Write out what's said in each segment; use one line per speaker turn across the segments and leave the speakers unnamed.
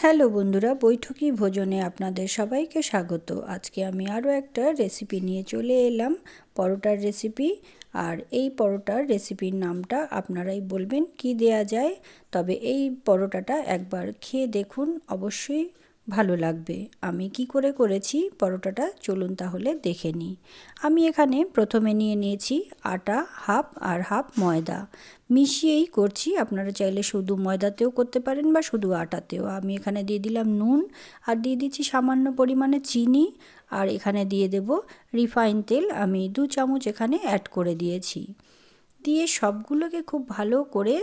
Hello বন্ধুরা, বৈঠকি ভোজনে আপনাদের সবাইকে স্বাগত। আজকে আমি আরও একটা রেসিপি নিয়ে চলে এলাম, পরোটার রেসিপি। আর এই পরোটার রেসিপির নামটা আপনারাই বলবেন কি দেয়া যায়। তবে এই পরোটাটা একবার খেয়ে দেখুন, অবশ্যই ভালো লাগবে। আমি কি করে করেছি পরোটাটা চলুন তাহলে দেখে নিই। আমি এখানে প্রথমে নিয়ে নিয়েছি আটা হাফ আর হাফ ময়দা, মিশিয়েই করছি। আপনারা চাইলে শুধু ময়দাতেও করতে পারেন বা শুধু আটাতেও। আমি এখানে দিয়ে দিলাম নুন, আর দিয়ে দিচ্ছি সামান্য পরিমাণে চিনি, আর এখানে দিয়ে দেব রিফাইন তেল। আমি 2 চামচ এখানে অ্যাড করে দিয়েছি। দিয়ে সবগুলোকে খুব ভালো করে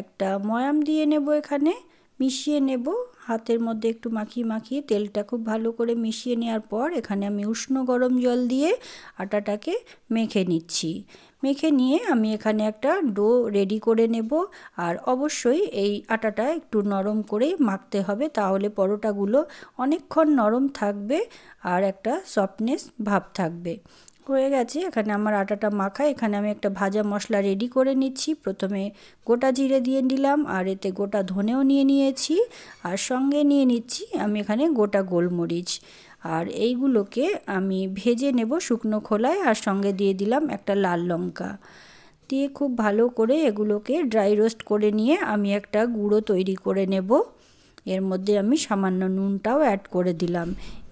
একটা ময়াম দিয়ে নেব, এখানে মিশিয়ে নেব। হাতের মধ্যে একটু মাখিয়ে মাখিয়ে তেলটা খুব ভালো করে মিশিয়ে নেওয়ার পর এখানে আমি উষ্ণ গরম জল দিয়ে আটাটাকে মেখে নিচ্ছি। মেখে নিয়ে আমি এখানে একটা ডো রেডি করে নেব। আর অবশ্যই এই আটাটা একটু নরম করেই মাখতে হবে, তাহলে পরোটাগুলো অনেকক্ষণ নরম থাকবে আর একটা সফটনেস ভাব থাকবে। হয়ে গেছে এখানে আমার আটাটা মাখা। এখানে আমি একটা ভাজা মশলা রেডি করে নিচ্ছি। প্রথমে গোটা জিরে দিয়ে দিলাম, আর এতে গোটা ধনেও নিয়ে নিয়েছি, আর সঙ্গে নিয়ে নিচ্ছি আমি এখানে গোটা গোলমরিচ। আর এইগুলোকে আমি ভেজে নেব শুকনো খোলায়, আর সঙ্গে দিয়ে দিলাম একটা লাল লঙ্কা। দিয়ে খুব ভালো করে এগুলোকে ড্রাই রোস্ট করে নিয়ে আমি একটা গুঁড়ো তৈরি করে নেব। এর মধ্যে আমি সামান্য নুনটাও অ্যাড করে দিলাম।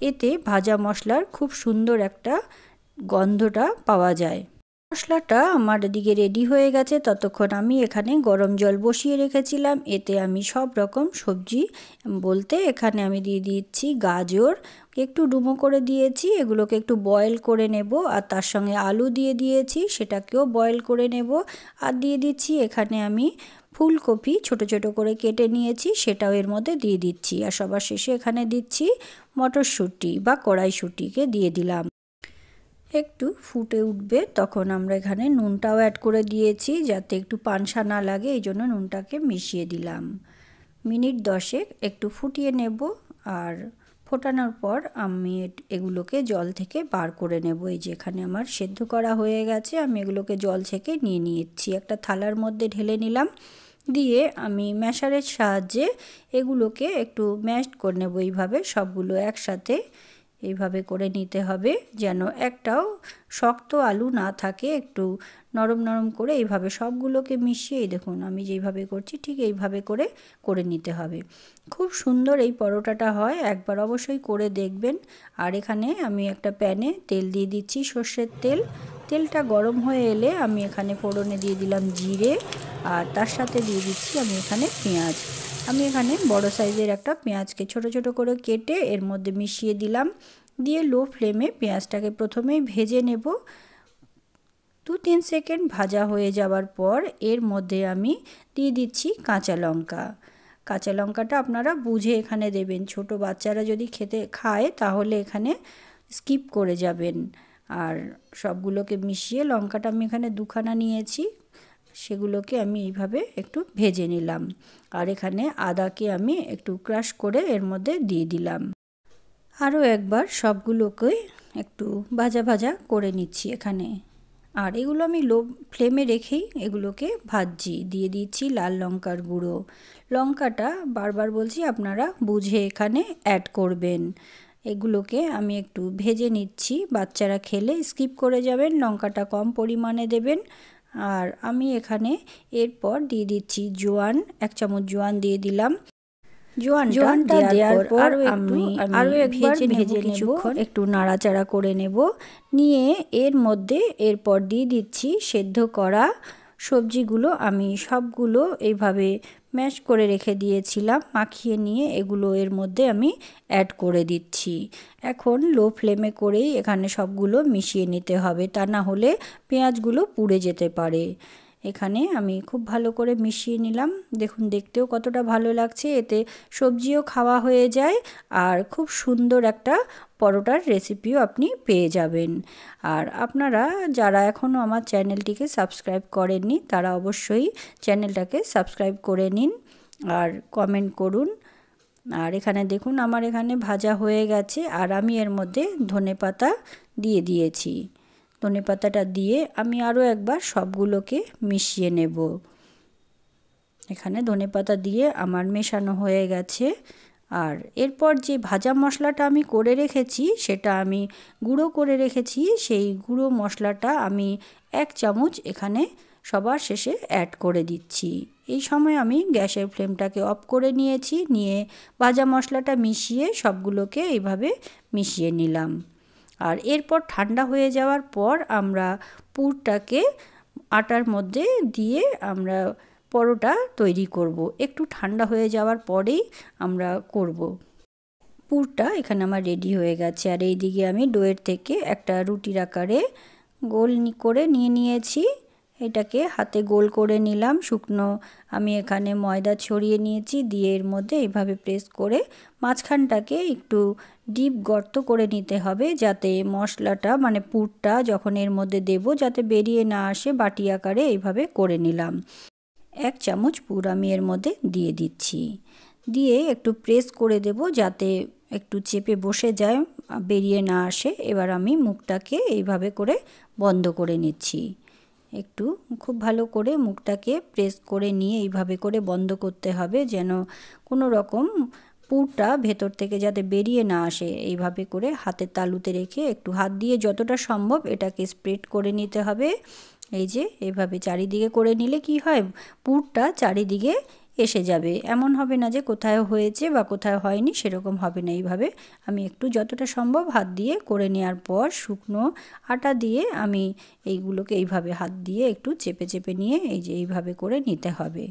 এতে ভাজা মশলার খুব সুন্দর একটা গন্ধটা পাওয়া যায়। মশলাটা আমার এদিকে রেডি হয়ে গেছে। ততক্ষণ আমি এখানে গরম জল বসিয়ে রেখেছিলাম। এতে আমি সব রকম সবজি বলতে এখানে আমি দিয়ে দিচ্ছি গাজর, একটু ডুমো করে দিয়েছি, এগুলোকে একটু বয়েল করে নেব। আর তার সঙ্গে আলু দিয়ে দিয়েছি, সেটাকেও বয়েল করে নেব। আর দিয়ে দিচ্ছি এখানে আমি ফুলকপি ছোট ছোট করে কেটে নিয়েছি, সেটাও এর মধ্যে দিয়ে দিচ্ছি। আর সবার শেষে এখানে দিচ্ছি মটরশুঁটি বা কড়াইশুঁটিকে দিয়ে দিলাম। একটু ফুটে উঠবে তখন আমরা এখানে নুনটাও অ্যাড করে দিয়েছি, যাতে একটু পানসা না লাগে, এই জন্য নুনটাকে মিশিয়ে দিলাম। মিনিট 10 একটু ফুটিয়ে নেব। আর ফোটানোর পর আমি এগুলোকে জল থেকে বার করে নেব। এই যে এখানে আমার সেদ্ধ করা হয়ে গেছে, আমি এগুলোকে জল থেকে নিয়ে নিয়েছি। একটা থালার মধ্যে ঢেলে নিলাম। দিয়ে আমি ম্যাশারের সাহায্যে এগুলোকে একটু ম্যাশ করে নেব। এইভাবে সবগুলো একসাথে এইভাবে করে নিতে হবে, যেন একটাও শক্ত আলু না থাকে। একটু নরম নরম করে এইভাবে সবগুলোকে মিশিয়ে, দেখুন আমি যেইভাবে করছি ঠিক এইভাবে করে নিতে হবে। খুব সুন্দর এই পরোটাটা হয়, একবার অবশ্যই করে দেখবেন। আর এখানে আমি একটা প্যানে তেল দিয়ে দিচ্ছি, সর্ষের তেল। তেলটা গরম হয়ে এলে আমি এখানে ফোড়নে দিয়ে দিলাম জিরে, আর তার সাথে দিয়ে দিচ্ছি আমি এখানে পেঁয়াজ। আমি এখানে বড় সাইজের একটা পেঁয়াজকে ছোট ছোট করে কেটে এর মধ্যে মিশিয়ে দিলাম। দিয়ে লো ফ্লেমে পেঁয়াজটাকে প্রথমেই ভেজে নেব। 2-3 সেকেন্ড ভাজা হয়ে যাওয়ার পর এর মধ্যে আমি দিয়ে দিচ্ছি কাঁচা লঙ্কা। কাঁচা লঙ্কাটা আপনারা বুঝে এখানে দেবেন। ছোট বাচ্চারা যদি খায় তাহলে এখানে স্কিপ করে যাবেন। আর সবগুলোকে মিশিয়ে, লঙ্কাটা আমি এখানে 2খানা নিয়েছি, সেগুলোকে আমি এইভাবে একটু ভেজে নিলাম। আর এখানে আদাকে আমি একটু ক্রাশ করে এর মধ্যে দিয়ে দিলাম। আরও একবার সবগুলোকে একটু ভাজা ভাজা করে নিচ্ছি এখানে। আর এগুলো আমি লো ফ্লেমে রেখেই এগুলোকে ভাজছি। দিয়ে দিচ্ছি লাল লঙ্কার গুঁড়ো। লঙ্কাটা বারবার বলছি আপনারা বুঝে এখানে অ্যাড করবেন। এগুলোকে আমি একটু ভেজে নিচ্ছি, বাচ্চারা খেলে স্কিপ করে যাবেন, লঙ্কাটা কম পরিমাণে দেবেন। আর আমি এখানে এরপর দিয়ে দিচ্ছি জোয়ান, 1 চামচ জোয়ান দিয়ে দিলাম। জোয়ানটা দেওয়ার পর আমি আরও একবার ভেজে নেব, একটু নাড়াচাড়া করে নেব। নিয়ে এর মধ্যে এরপর দিয়ে দিচ্ছি সেদ্ধ করা সবজিগুলো। আমি সবগুলো এইভাবে ম্যাশ করে রেখে দিয়েছিলাম, মাখিয়ে নিয়ে এগুলো এর মধ্যে আমি অ্যাড করে দিচ্ছি। এখন লো ফ্লেমে করেই এখানে সবগুলো মিশিয়ে নিতে হবে, তা না হলে পেঁয়াজগুলো পুড়ে যেতে পারে। এখানে আমি খুব ভালো করে মিশিয়ে নিলাম। দেখুন দেখতেও কতটা ভালো লাগছে, এতে সবজিও খাওয়া হয়ে যায়, আর খুব সুন্দর একটা পরোটার রেসিপিও আপনি পেয়ে যাবেন। আর আপনারা যারা এখনও আমার চ্যানেলটিকে সাবস্ক্রাইব করেননি, তারা অবশ্যই চ্যানেলটাকে সাবস্ক্রাইব করে নিন আর কমেন্ট করুন। আর এখানে দেখুন আমার এখানে ভাজা হয়ে গেছে, আর আমি এর মধ্যে ধনেপাতা দিয়ে দিয়েছি। ধনেপাতাটা দিয়ে আমি আরও একবার সবগুলোকে মিশিয়ে নেব। এখানে ধনেপাতা দিয়ে আমার মেশানো হয়ে গেছে। আর এরপর যে ভাজা মশলাটা আমি করে রেখেছি সেটা আমি গুঁড়ো করে রেখেছি, সেই গুঁড়ো মশলাটা আমি 1 চামচ এখানে সবার শেষে অ্যাড করে দিচ্ছি। এই সময় আমি গ্যাসের ফ্লেমটাকে অফ করে নিয়েছি, নিয়ে ভাজা মশলাটা মিশিয়ে সবগুলোকে এইভাবে মিশিয়ে নিলাম। আর এরপর ঠান্ডা হয়ে যাওয়ার পর আমরা পুরটাকে আটার মধ্যে দিয়ে আমরা পরোটা তৈরি করব। একটু ঠান্ডা হয়ে যাওয়ার পরেই আমরা করব। পুরটা এখানে আমার রেডি হয়ে গেছে। আর এই দিকে আমি ডোয়ের থেকে একটা রুটির আকারে গোল করে নিয়েছি। এটাকে হাতে গোল করে নিলাম। শুকনো আমি এখানে ময়দা ছড়িয়ে নিয়েছি, দিয়ে এর মধ্যে এইভাবে প্রেস করে মাঝখানটাকে একটু ডিপ গর্ত করে নিতে হবে, যাতে মশলাটা মানে পুরটা যখন এর মধ্যে দেব যাতে বেরিয়ে না আসে। বাটি আকারে এইভাবে করে নিলাম। 1 চামচ পুর আমি এর মধ্যে দিয়ে দিচ্ছি, দিয়ে একটু প্রেস করে দেব যাতে একটু চেপে বসে যায়, বেরিয়ে না আসে। এবার আমি মুখটাকে এইভাবে করে বন্ধ করে নিচ্ছি। একটু খুব ভালো করে মুখটাকে প্রেস করে নিয়ে এইভাবে করে বন্ধ করতে হবে, যেন কোনো রকম পুরটা ভেতর থেকে যাতে বেরিয়ে না আসে। এইভাবে করে হাতের তালুতে রেখে একটু হাত দিয়ে যতটা সম্ভব এটাকে স্প্রেড করে নিতে হবে। এই যে এইভাবে চারিদিকে করে নিলে কি হয়, পুরটা চারিদিকে এসে যাবে। এমন হবে না যে কোথায় হয়েছে বা কোথায় হয়নি, সেরকম হবে না। এইভাবে আমি একটু যতটা সম্ভব হাত দিয়ে করে নেওয়ার পর শুকনো আটা দিয়ে আমি এইগুলোকে এইভাবে হাত দিয়ে একটু চেপে চেপে নিয়ে এই যে এইভাবে করে নিতে হবে।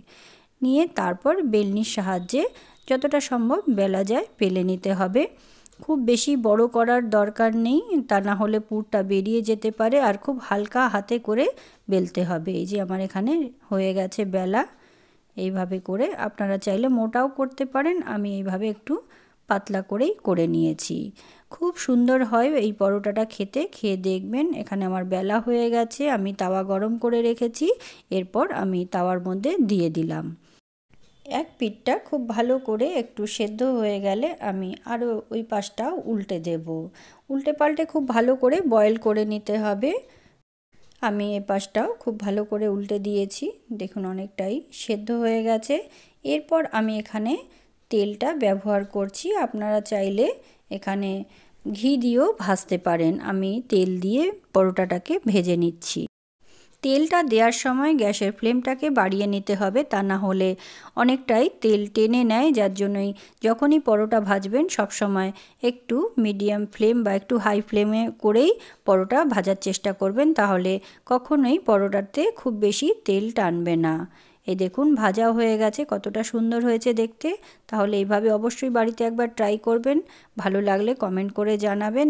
নিয়ে তারপর বেলনির সাহায্যে যতটা সম্ভব বেলা যায় বেলে নিতে হবে। খুব বেশি বড় করার দরকার নেই, তা না হলে পুরটা বেরিয়ে যেতে পারে। আর খুব হালকা হাতে করে বেলতে হবে। এই যে আমার এখানে হয়ে গেছে বেলা। এইভাবে করে আপনারা চাইলে মোটাও করতে পারেন, আমি এইভাবে একটু পাতলা করেই করে নিয়েছি। খুব সুন্দর হয় এই পরোটাটা খেতে, খেয়ে দেখবেন। এখানে আমার বেলা হয়ে গেছে, আমি তাওয়া গরম করে রেখেছি। এরপর আমি তাওয়ার মধ্যে দিয়ে দিলাম। এক পিঠটা খুব ভালো করে একটু সেদ্ধ হয়ে গেলে আমি আরও ওই পাশটাও উল্টে দেব। উল্টে পাল্টে খুব ভালো করে বয়েল করে নিতে হবে। আমি এ পাশটাও খুব ভালো করে উল্টে দিয়েছি, দেখুন অনেকটাই সেদ্ধ হয়ে গেছে। এরপর আমি এখানে তেলটা ব্যবহার করছি। আপনারা চাইলে এখানে ঘি দিয়েও ভাজতে পারেন। আমি তেল দিয়ে পরোটাটাকে ভেজে নিচ্ছি। তেলটা দেওয়ার সময় গ্যাসের ফ্লেমটাকে বাড়িয়ে নিতে হবে, তা না হলে অনেকটাই তেল টেনে নেয়। যার জন্যই যখনই পরোটা ভাজবেন সব সময় একটু মিডিয়াম ফ্লেম বা একটু হাই ফ্লেমে করেই পরোটা ভাজার চেষ্টা করবেন, তাহলে কখনোই পরোটাতে খুব বেশি তেল টানবে না। এই দেখুন ভাজা হয়ে গেছে, কতটা সুন্দর হয়েছে দেখতে। তাহলে এইভাবে অবশ্যই বাড়িতে একবার ট্রাই করবেন। ভালো লাগলে কমেন্ট করে জানাবেন।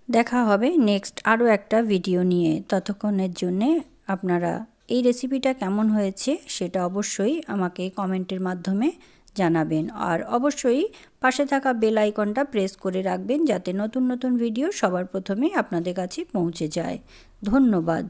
দেখা হবে নেক্সট আরও একটা ভিডিও নিয়ে। ততক্ষণের জন্যে আপনারা এই রেসিপিটা কেমন হয়েছে সেটা অবশ্যই আমাকে কমেন্টের মাধ্যমে জানাবেন। আর অবশ্যই পাশে থাকা বেল আইকনটা প্রেস করে রাখবেন, যাতে নতুন নতুন ভিডিও সবার প্রথমে আপনাদের কাছে পৌঁছে যায়। ধন্যবাদ।